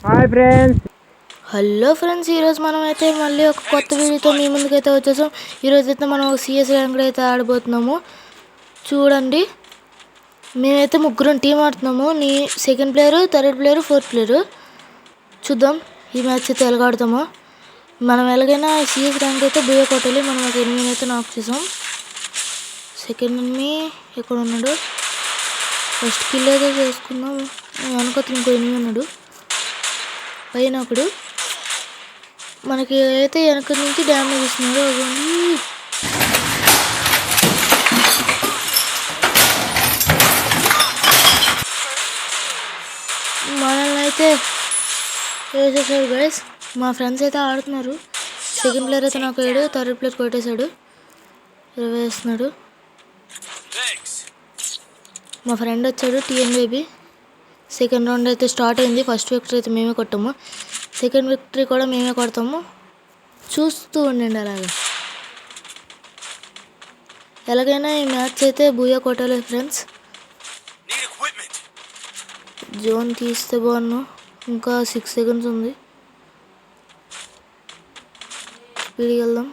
Hi friends. Hello friends, ఈరోజు మనం అయితే మళ్ళీ ఒక కొత్త వీడియోతో మీ ముందుకైతే వచ్చేసాం. ఈరోజు అయితే మనం ఒక సిఎస్ ర్యాంక్ అయితే ఆడబోతున్నాము. చూడండి, మేమైతే ముగ్గురం టీం ఆడుతున్నాము. Second player, third player, fourth player. చూద్దాం ఈ మ్యాచ్ అయితే ఎలాగాడుతామో. మనం ఎలాగైనా సిఎస్ ర్యాంక్ అయితే బుయ్య కొట్టాలి. మనం ఒక ఎనిమిది అయితే నాక్ చేసాం. సెకండ్ ఎనిమి ఎక్కడ ఉన్నాడు? ఫస్ట్ కిల్ అయితే చేసుకుందాం. అనుకోవచ్చు ఇంకో ఎనిమి ఉన్నాడు పైన ఒకడు. మనకి అయితే వెనక నుంచి డ్యామేజ్ ఇస్తున్నాడు. అవ్వండి, మనల్ని అయితే వేసేసాడు గైస్. మా ఫ్రెండ్స్ అయితే ఆడుతున్నారు. సెకండ్ ప్లేయర్ అయితే నాకు వేయడు, థర్డ్ ప్లేయర్ కొట్టేశాడు. 20 వేస్తున్నాడు. మా ఫ్రెండ్ వచ్చాడు టీఎన్ బేబీ. సెకండ్ రౌండ్ అయితే స్టార్ట్ అయింది. ఫస్ట్ విక్టరీ అయితే మేమే కొట్టాము. సెకండ్ విక్టరీ కూడా మేమే కొడతాము. చూస్తూ ఉండండి. ఎలాగైనా ఈ మ్యాచ్ అయితే బూయా కొట్టాలి ఫ్రెండ్స్. జోన్ తీస్తే బాగున్నాను. ఇంకా 6 సెకండ్స్ ఉంది. స్పీడ్కి వెళ్దాం.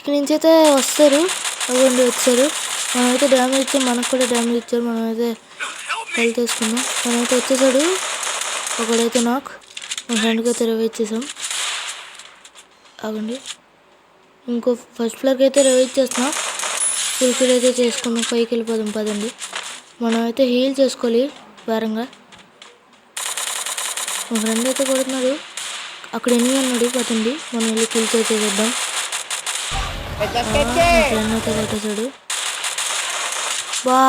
కిటికీ నుంచి అయితే వస్తారు. అవ్వండి, వచ్చారు. మనమైతే డ్యామేజ్ ఇచ్చాం, మనకు కూడా డ్యామేజ్ ఇచ్చారు. మనమైతే హెల్త్ వేసుకున్నాం. మనమైతే వచ్చేసాడు. ఒకడైతే నాకు మా ఫ్రెండ్కి అయితే 20 ఇచ్చేసాం. అవ్వండి, ఇంకో ఫస్ట్ ఫ్లోర్కి అయితే 20 ఇచ్చేస్తున్నాం. ఫుల్ కిల్ అయితే చేసుకుందాం. పైకి వెళ్ళిపోదాం పదండి. మనమైతే హీల్ చేసుకోవాలి వారంగా. మా ఫ్రెండ్ అయితే కొడుతున్నాడు. అక్కడ ఎన్ని ఉన్నాడు పదండి. మనం వెళ్ళి కిల్ చేసేద్దాం. ఫ్రెండ్ అయితే కొట్టేశాడు. బా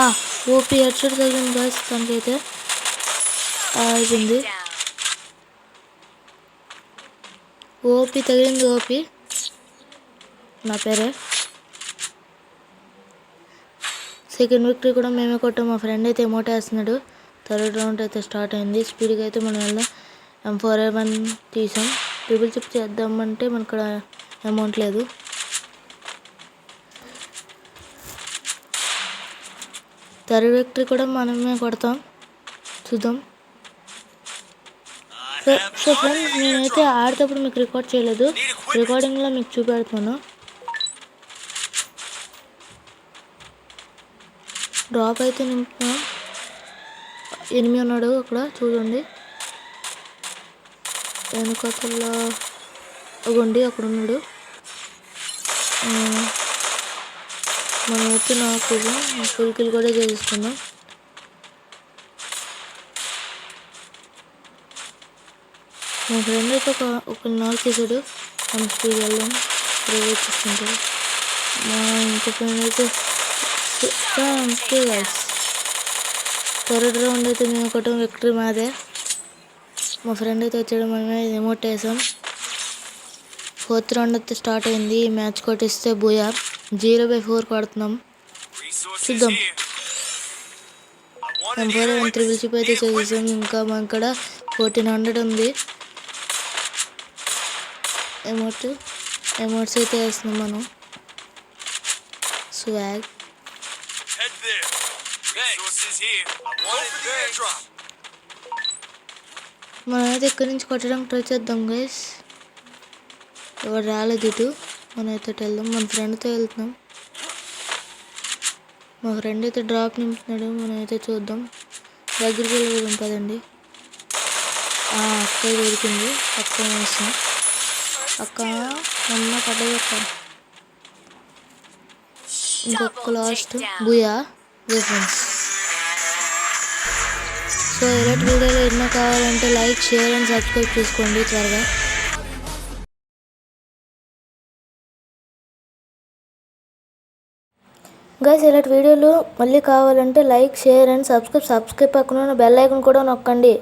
ఓపీ హెడ్ షాట్ తగిలింది గాయ్స్. తనకైతే అయిపోయింది. ఓపీ తగిలింది. ఓపీ నా పేరే. సెకండ్ విక్టరీ కూడా మేమే కొట్టాం. మా ఫ్రెండ్ అయితే ఎమోట్ వేస్తున్నాడు. థర్డ్ రౌండ్ అయితే స్టార్ట్ అయింది. స్పీడ్గా అయితే మనం వెళ్దాం. M4A1 తీసాం. ట్రిపుల్ చిప్ చేద్దామంటే మనకు అమౌంట్ లేదు. థర్డ్ విక్టరీ కూడా మనమే కొడతాం. చూద్దాం. సో ఫ్రెండ్స్, నేనైతే ఆడేటప్పుడు మీకు రికార్డ్ చేయలేదు. రికార్డింగ్లో మీకు చూపెడుతున్నాను. డ్రాప్ అయితే నింపుతున్నాం. ఎనిమి ఉన్నాడు అక్కడ చూడండి. వెనుకతల్లో అగోండి అక్కడ ఉన్నాడు. మనం అయితే నాకు ఫుల్ కిల్ కూడా చేసుకుందాం. మా ఫ్రెండ్ అయితే ఒక నాక్ చేశాడు. మనం స్పీడ్ వెళ్దాం. ప్రైవేట్ చేసుకుంటాడు. మా ఇంకో ఫ్రెండ్ అయితే అంతే గైస్. థర్డ్ రౌండ్ అయితే మేము కొట్టాం. విక్టరీ మాదే. మా ఫ్రెండ్ అయితే వచ్చాడు. మనమే ఎమోట్ వేసాం. ఫోర్త్ రౌండ్ అయితే స్టార్ట్ అయింది. ఈ మ్యాచ్ కొట్టిస్తే బూయా 0/4 కొడుతున్నాం. చూద్దాం. M4A1 ట్రిపుల్ చిప్ అయితే చేసేసాం. ఇంకా మన ఇక్కడ 1400 ఉంది. ఎమోట్స్ అయితే వేస్తున్నాం మనం. స్వాగ్ మనమైతే ఇక్కడి నుంచి కొట్టడానికి ట్రై చేద్దాం గైస్. ఎవరు రాలేదు ఇటు. మనమైతే వెళ్దాం. మన ఫ్రెండ్తో వెళ్తున్నాం. మా ఫ్రెండ్ అయితే డ్రాప్ నింపుతున్నాడు. మనమైతే చూద్దాం. దగ్గరికి వెళ్ళిపోదాం పదండి. అక్క దొరికింది. అక్క వేస్తాం. అక్క అన్న పడ్డది. అక్క ఇంకొక లాస్ట్ బుయా ఫ్రెండ్స్. సో ఇలాంటి వీడియోలు ఎన్నో కావాలంటే లైక్, షేర్ అండ్ సబ్స్క్రైబ్ చేసుకోండి త్వరగా. గైస్, ఇలాంటి వీడియోలు మళ్ళీ కావాలంటే లైక్, షేర్ అండ్ సబ్స్క్రైబ్ పక్కన ఉన్న బెల్ ఐకాన్ కూడా నొక్కండి.